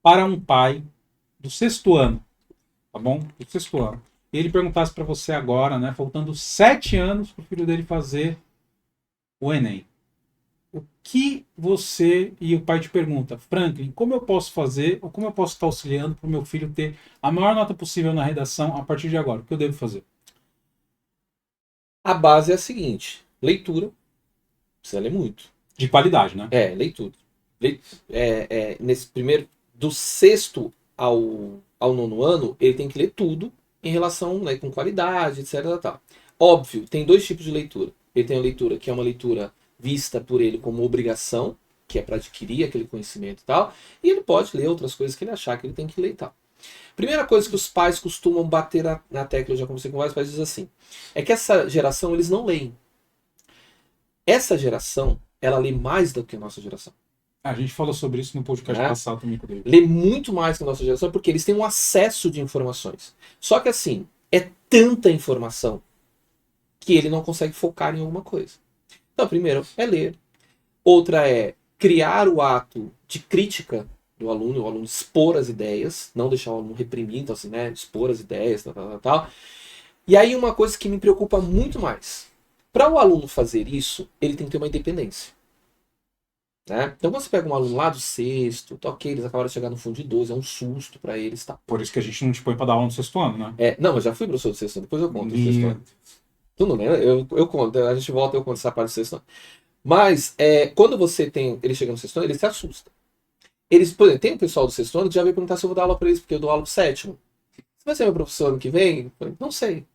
para um pai do sexto ano, tá bom? Do sexto ano, e ele perguntasse para você agora, né, faltando 7 anos para o filho dele fazer o Enem, o que você e o pai te pergunta, Franklin, como eu posso fazer, ou como eu posso estar auxiliando para o meu filho ter a maior nota possível na redação a partir de agora? O que eu devo fazer? A base é a seguinte: leitura, precisa ler muito. De qualidade, né? Leitura. Nesse primeiro, do sexto ao nono ano, ele tem que ler tudo em relação, né, com qualidade, etc. Tal. Óbvio, tem dois tipos de leitura. Ele tem a leitura que é uma leitura vista por ele como obrigação, que é para adquirir aquele conhecimento e tal, e ele pode ler outras coisas que ele achar que ele tem que ler e tal. Primeira coisa que os pais costumam bater na tecla, eu já conversei com vários pais, diz assim, é que essa geração, eles não leem. Essa geração, ela lê mais do que a nossa geração. A gente falou sobre isso no podcast Né? passado também com o David. Lê muito mais que a nossa geração porque eles têm um acesso de informações. Só que assim, é tanta informação que ele não consegue focar em alguma coisa. Então, primeiro é ler. Outra é criar o ato de crítica do aluno, o aluno expor as ideias, não deixar o aluno reprimir, então assim, né, expor as ideias, tal. E aí uma coisa que me preocupa muito mais. Para o aluno fazer isso, ele tem que ter uma independência. né? Então, quando você pega um aluno lá do sexto, tá ok, eles acabaram de chegar no fundo de 2, é um susto para eles, tá? Por isso que a gente não te põe pra dar aula no sexto ano, né? Não, eu já fui professor do sexto ano, depois eu conto do sexto Meu ano. Tu não lembra? Eu conto, a gente volta e eu conto essa parte do sexto ano. Mas, quando você tem, ele chega no sexto ano, ele se assusta. Eles, por exemplo, tem um pessoal do sexto ano que já veio perguntar se eu vou dar aula para eles, porque eu dou aula pro sétimo. Você vai ser meu professor ano que vem? Eu falei, não sei.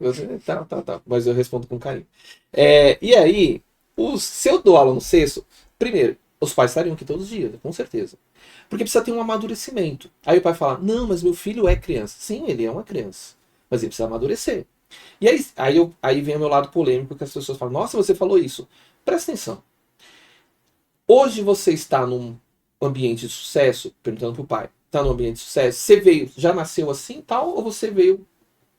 Tá. Mas eu respondo com carinho. E aí, se eu dou aula no sexto, primeiro, os pais estariam aqui todos os dias, com certeza. Porque precisa ter um amadurecimento. Aí o pai fala, não, mas meu filho é criança. Sim, ele é uma criança. Mas ele precisa amadurecer. E aí vem o meu lado polêmico, que as pessoas falam, nossa, você falou isso. Presta atenção. Hoje você está num ambiente de sucesso, perguntando pro pai, está num ambiente de sucesso, você veio, já nasceu assim tal, ou você veio,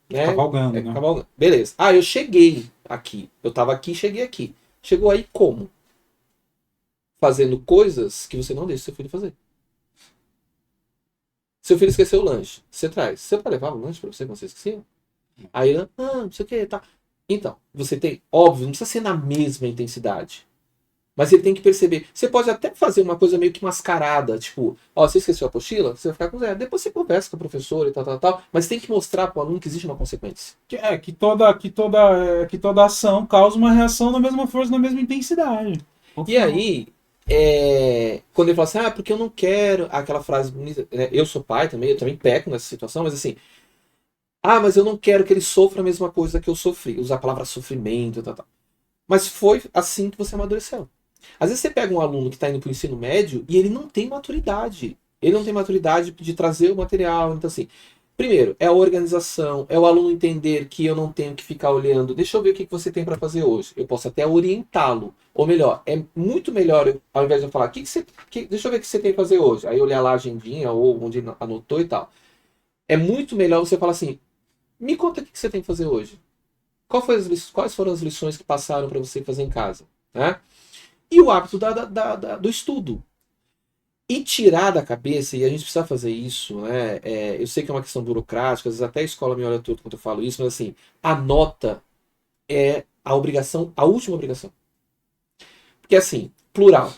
né, cavalgando, né? cavalgando? Beleza. Ah, eu cheguei aqui. Eu estava aqui, cheguei aqui. Chegou aí como? Fazendo coisas que você não deixa seu filho fazer. Seu filho esqueceu o lanche. Você traz. Você vai levar o lanche para você quando você esqueceu? Aí, não sei o que, tá. Então, você tem, óbvio, não precisa ser na mesma intensidade. Mas ele tem que perceber. Você pode até fazer uma coisa meio que mascarada, tipo, ó, você esqueceu a apostila? Você vai ficar com zero. Depois você conversa com a professora e tal. Mas tem que mostrar para o aluno que existe uma consequência. Que toda ação causa uma reação na mesma força, na mesma intensidade. E aí, quando ele fala assim, porque eu não quero aquela frase bonita, né? Eu sou pai também, eu também peco nessa situação, mas assim, mas eu não quero que ele sofra a mesma coisa que eu sofri. Usar a palavra sofrimento, tal. Mas foi assim que você amadureceu. Às vezes você pega um aluno que está indo para o ensino médio e ele não tem maturidade. Ele não tem maturidade de trazer o material. Então, assim, primeiro, é a organização, é o aluno entender que eu não tenho que ficar olhando, deixa eu ver o que você tem para fazer hoje. Eu posso até orientá-lo. Ou melhor, é muito melhor, ao invés de eu falar, deixa eu ver o que você tem para fazer hoje. Aí olhar lá a agendinha ou onde anotou e tal. É muito melhor você falar assim, me conta o que você tem que fazer hoje. Quais foram as lições que passaram para você fazer em casa? Né? E o hábito do estudo. E tirar da cabeça, e a gente precisa fazer isso, né? Eu sei que é uma questão burocrática, às vezes até a escola me olha tudo quando eu falo isso, mas assim, a nota é a obrigação, a última obrigação. Porque assim, plural.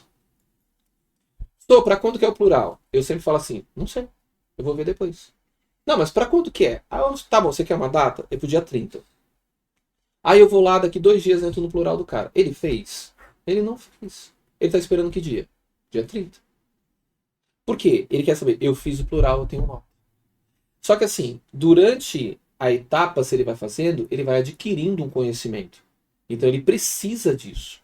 Estou, para quando que é o plural? Eu sempre falo assim, não sei, eu vou ver depois. Não, mas para quando que é? Tá bom, você quer uma data? É pro dia 30. Aí eu vou lá, daqui 2 dias entro no plural do cara. Ele fez? Ele não fez. Ele tá esperando que dia? Dia 30. Por quê? Ele quer saber, eu fiz o plural, eu tenho nota. Só que assim, durante a etapa, se ele vai fazendo, ele vai adquirindo um conhecimento. Então ele precisa disso.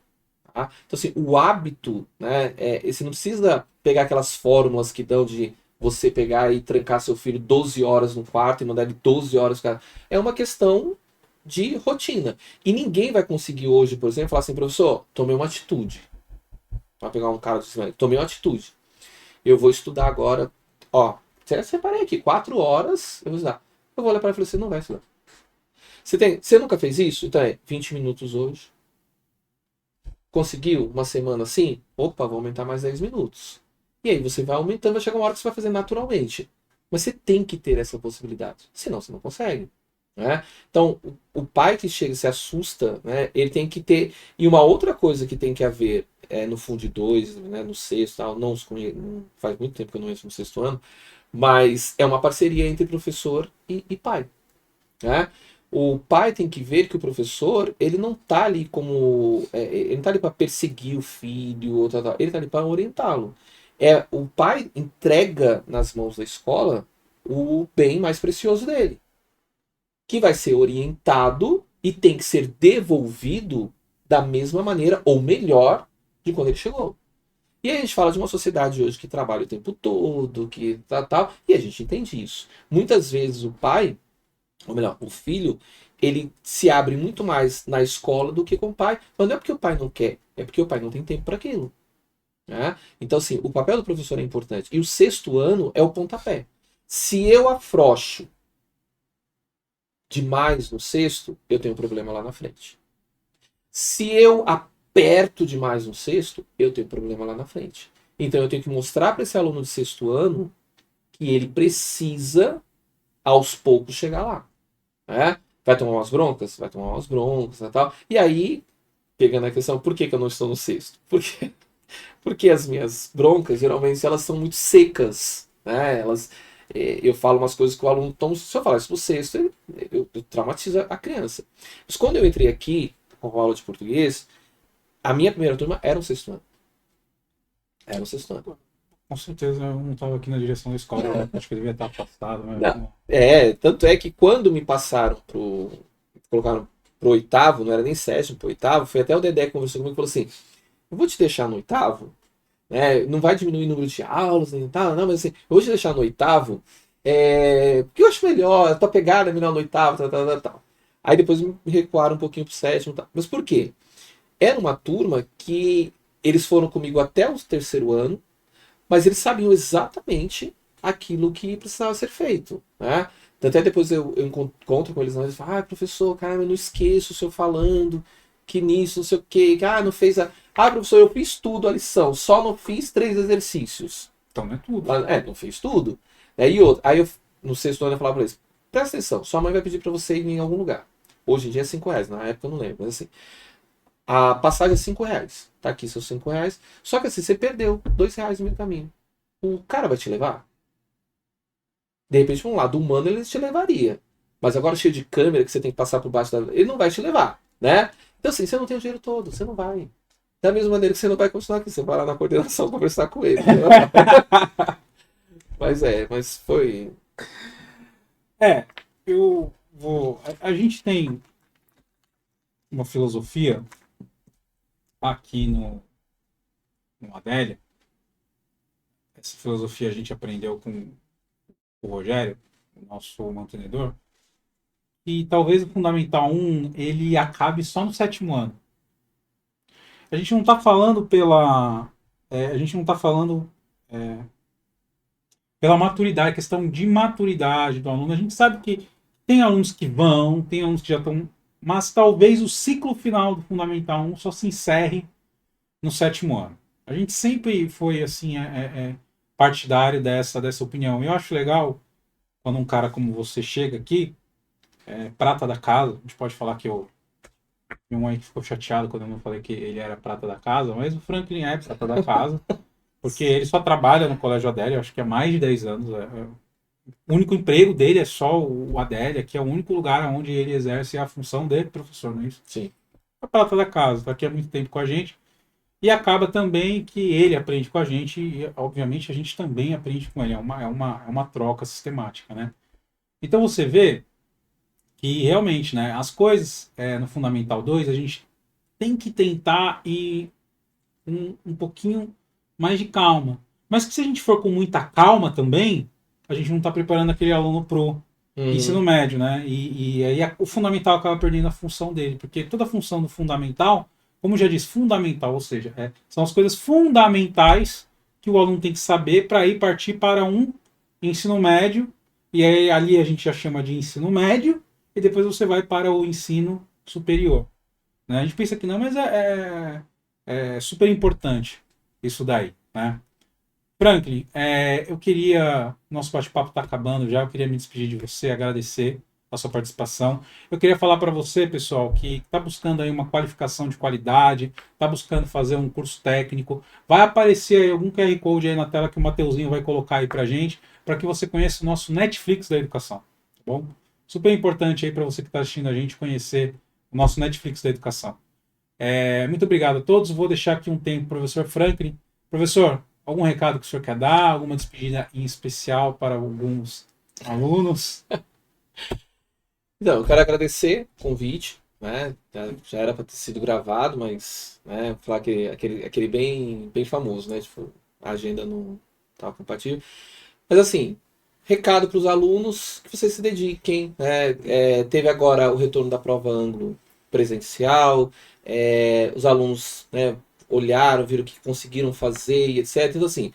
Tá? Então assim, o hábito, né, você não precisa pegar aquelas fórmulas que dão de você pegar e trancar seu filho 12 horas no quarto e mandar ele 12 horas. É uma questão de rotina. E ninguém vai conseguir hoje, por exemplo, falar assim, professor, tomei uma atitude. Vai pegar um cara de tomei uma atitude. Eu vou estudar agora. Ó, separei aqui, 4 horas, eu vou estudar. Eu vou olhar para ele e falar, você não vai estudar. Você nunca fez isso? Então 20 minutos hoje. Conseguiu uma semana assim? Opa, vou aumentar mais 10 minutos. E aí você vai aumentando, vai chegar uma hora que você vai fazer naturalmente. Mas você tem que ter essa possibilidade. Senão você não consegue. Né? Então, o pai que chega e se assusta, né, ele tem que ter. E uma outra coisa que tem que haver no Fundo 2, né, no sexto, tal, não faz muito tempo que eu não entro no sexto ano, mas é uma parceria entre professor e pai. Né? O pai tem que ver que o professor ele não está ali ele não está ali para perseguir o filho, ou tal, ele está ali para orientá-lo. O pai entrega nas mãos da escola o bem mais precioso dele, que vai ser orientado e tem que ser devolvido da mesma maneira ou melhor de quando ele chegou. E aí a gente fala de uma sociedade hoje que trabalha o tempo todo, que tal, e a gente entende isso. Muitas vezes o pai, ou melhor, o filho, ele se abre muito mais na escola do que com o pai, mas não é porque o pai não quer, é porque o pai não tem tempo para aquilo. Né? Então, assim, o papel do professor é importante. E o sexto ano é o pontapé. Se eu afrouxo demais no sexto, eu tenho um problema lá na frente. Se eu aperto demais no sexto, eu tenho um problema lá na frente. Então eu tenho que mostrar para esse aluno de sexto ano que ele precisa, aos poucos, chegar lá. Né? Vai tomar umas broncas? Vai tomar umas broncas e tal. E aí, pegando a questão, por que eu não estou no sexto? Porque Porque as minhas broncas, geralmente, elas são muito secas, né? Eu falo umas coisas que o aluno toma, se eu falar isso pro sexto, eu traumatizo a criança. Mas quando eu entrei aqui, com aula de português, a minha primeira turma era o sexto ano. Era o sexto ano. Com certeza eu não estava aqui na direção da escola, né? Acho que eu devia estar afastado, mas Não, tanto é que quando me passaram colocaram pro oitavo, não era nem sétimo, pro oitavo, foi até o Dedé que conversou comigo e falou assim, eu vou te deixar no oitavo, né? Não vai diminuir o número de aulas, nem tal, não, mas assim, eu vou te deixar no oitavo, porque eu acho melhor, a tua pegada é melhor no oitavo, tal, tal, tal, tal. Aí depois me recuaram um pouquinho pro sétimo, tal. Mas por quê? Era uma turma que eles foram comigo até o terceiro ano, mas eles sabiam exatamente aquilo que precisava ser feito, né? Até depois eu encontro com eles lá e eles falam, ah, professor, cara, eu não esqueço o senhor falando que nisso, não sei o quê, que, não fez a... Ah, professor, eu fiz tudo a lição, só não fiz 3 exercícios. então não é tudo. Mas, não fiz tudo. E outro, aí eu, no sexto ano eu falava pra eles, presta atenção, sua mãe vai pedir pra você ir em algum lugar. Hoje em dia é R$ 5, na época eu não lembro, mas assim, a passagem é R$ 5. Tá aqui seus R$ 5. Só que assim, você perdeu R$ 2 no meio do caminho. O cara vai te levar? De repente, um lado humano ele te levaria. Mas agora cheio de câmera que você tem que passar por baixo da. Ele não vai te levar, né? Então, assim, você não tem o dinheiro todo, você não vai. Da mesma maneira que você não vai continuar aqui, você vai lá na coordenação conversar com ele. Entendeu? Mas foi. É, eu vou. A gente tem uma filosofia aqui no Adélia. Essa filosofia a gente aprendeu com o Rogério, o nosso mantenedor, e talvez o Fundamental 1 ele acabe só no sétimo ano. A gente não está falando a gente não está falando é, pela maturidade, questão de maturidade do aluno. A gente sabe que tem alunos que vão, tem alunos que já estão, mas talvez o ciclo final do Fundamental 1 só se encerre no sétimo ano. A gente sempre foi assim partidário dessa opinião. Eu acho legal quando um cara como você chega aqui, prata da casa. A gente pode falar que minha mãe ficou chateada quando eu não falei que ele era prata da casa, mas o Franklin é prata da casa, porque ele só trabalha no Colégio Adélia, acho que há mais de 10 anos. O único emprego dele é só o Adélia, que é o único lugar onde ele exerce a função de professor, não é isso? Sim. A prata da casa, está aqui há muito tempo com a gente. E acaba também que ele aprende com a gente e, obviamente, a gente também aprende com ele. É uma troca sistemática, né? Então você vê que realmente, né, as coisas no Fundamental 2 a gente tem que tentar ir um pouquinho mais de calma. Mas que se a gente for com muita calma também, a gente não está preparando aquele aluno pro ensino Uhum. médio, né? E aí o fundamental acaba perdendo a função dele, porque toda a função do fundamental, como já disse, fundamental, ou seja, são as coisas fundamentais que o aluno tem que saber para ir partir para um ensino médio, e aí ali a gente já chama de ensino médio, e depois você vai para o ensino superior. Né? A gente pensa que não, mas é super importante isso daí, né? Franklin, eu queria. Nosso bate-papo está acabando já. Eu queria me despedir de você, agradecer a sua participação. Eu queria falar para você, pessoal, que está buscando aí uma qualificação de qualidade, está buscando fazer um curso técnico. Vai aparecer aí algum QR Code aí na tela que o Mateuzinho vai colocar aí para gente, para que você conheça o nosso Netflix da educação. Tá bom? Super importante aí para você que está assistindo a gente conhecer o nosso Netflix da educação. Muito obrigado a todos. Vou deixar aqui um tempo para o professor Franklin. Professor, algum recado que o senhor quer dar? Alguma despedida em especial para alguns alunos? Então, eu quero agradecer o convite, né? Já era para ter sido gravado, mas, né, falar que aquele bem, bem famoso, né? Tipo, a agenda não estava compatível. Mas assim, recado para os alunos que vocês se dediquem, né? Teve agora o retorno da prova ângulo presencial, os alunos, né, olharam, viram o que conseguiram fazer e etc. Então, assim,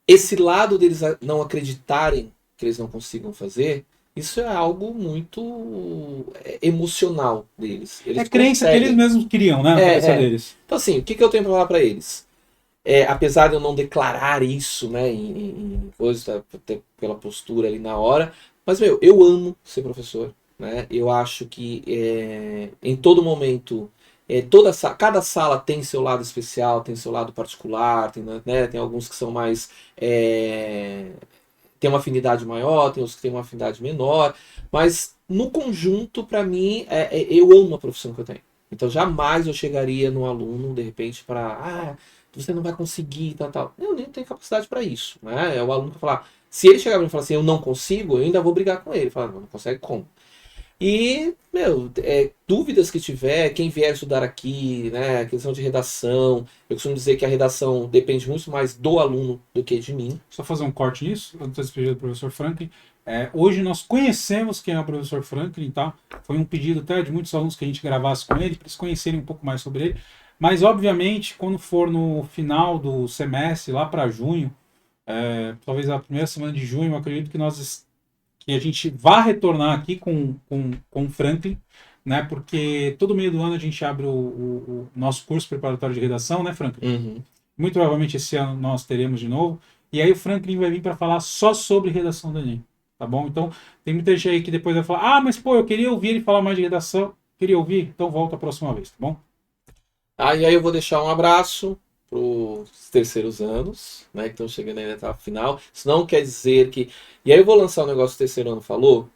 esse lado deles não acreditarem que eles não consigam fazer, isso é algo muito emocional deles. É Eles crença que eles conseguem. mesmos criam, né, na cabeça deles. Então, assim, o que eu tenho para falar para eles? Apesar de eu não declarar isso, né, em coisas, até pela postura ali na hora, mas, meu, eu amo ser professor, né? Eu acho que em todo momento cada sala tem seu lado especial, tem seu lado particular, tem alguns que são mais tem uma afinidade maior, tem outros que têm uma afinidade menor, mas no conjunto, para mim, eu amo a profissão que eu tenho. Então jamais eu chegaria no aluno, de repente, para você não vai conseguir, tal. Eu nem tenho capacidade para isso. Né? É o aluno que falar. Se ele chegar para mim e falar assim, eu não consigo, eu ainda vou brigar com ele. Falar, não consegue como? E, dúvidas que tiver, quem vier estudar aqui, né, questão de redação, eu costumo dizer que a redação depende muito mais do aluno do que de mim. Só fazer um corte nisso, antes da despedida do professor Franklin. Hoje nós conhecemos quem é o professor Franklin, tá? Foi um pedido até de muitos alunos que a gente gravasse com ele, para eles conhecerem um pouco mais sobre ele. Mas, obviamente, quando for no final do semestre, lá para junho, talvez a primeira semana de junho, eu acredito que a gente vá retornar aqui com o Franklin, né? Porque todo meio do ano a gente abre o nosso curso preparatório de redação, né, Franklin? Uhum. Muito provavelmente esse ano nós teremos de novo. E aí o Franklin vai vir para falar só sobre redação do Enem, tá bom? Então, tem muita gente aí que depois vai falar, mas pô, eu queria ouvir ele falar mais de redação. Queria ouvir? Então volta a próxima vez, tá bom? E aí eu vou deixar um abraço para os terceiros anos, né, que estão chegando aí na etapa final. Isso não quer dizer que... E aí eu vou lançar um negócio que o terceiro ano falou,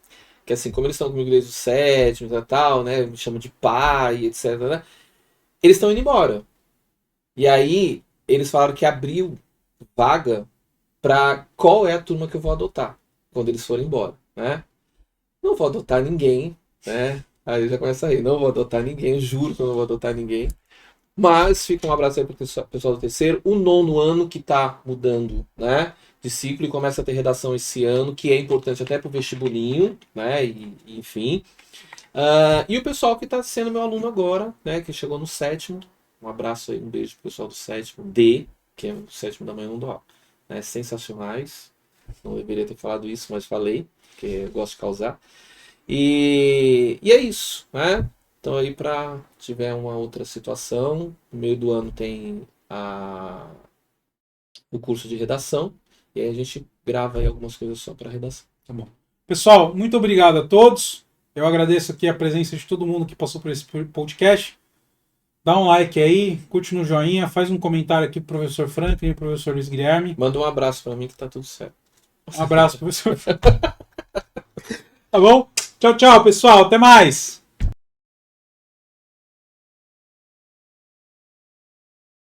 que assim, como eles estão comigo desde o sétimo e tal, né, me chamam de pai, etc, né, eles estão indo embora. E aí, eles falaram que abriu vaga para qual é a turma que eu vou adotar quando eles forem embora, né? Não vou adotar ninguém, né? Aí já começa aí, não vou adotar ninguém, eu juro que eu não vou adotar ninguém. Mas fica um abraço aí para o pessoal do terceiro. O nono ano que está mudando, né? De ciclo e começa a ter redação esse ano, que é importante até para o vestibulinho, né? Enfim. E o pessoal que está sendo meu aluno agora, né? Que chegou no sétimo. Um abraço aí, um beijo pro pessoal do sétimo D, que é o sétimo da manhã não do Al. Né? Sensacionais. Não deveria ter falado isso, mas falei, porque eu gosto de causar. E é isso, né? Então aí para tiver uma outra situação, no meio do ano tem o curso de redação, e aí a gente grava aí algumas coisas só para redação. Tá bom. Pessoal, muito obrigado a todos. Eu agradeço aqui a presença de todo mundo que passou por esse podcast. Dá um like aí, curte no joinha, faz um comentário aqui pro professor Franklin e pro professor Luiz Guilherme. Manda um abraço para mim que tá tudo certo. Um abraço, professor. Tá bom? Tchau, tchau, pessoal. Até mais.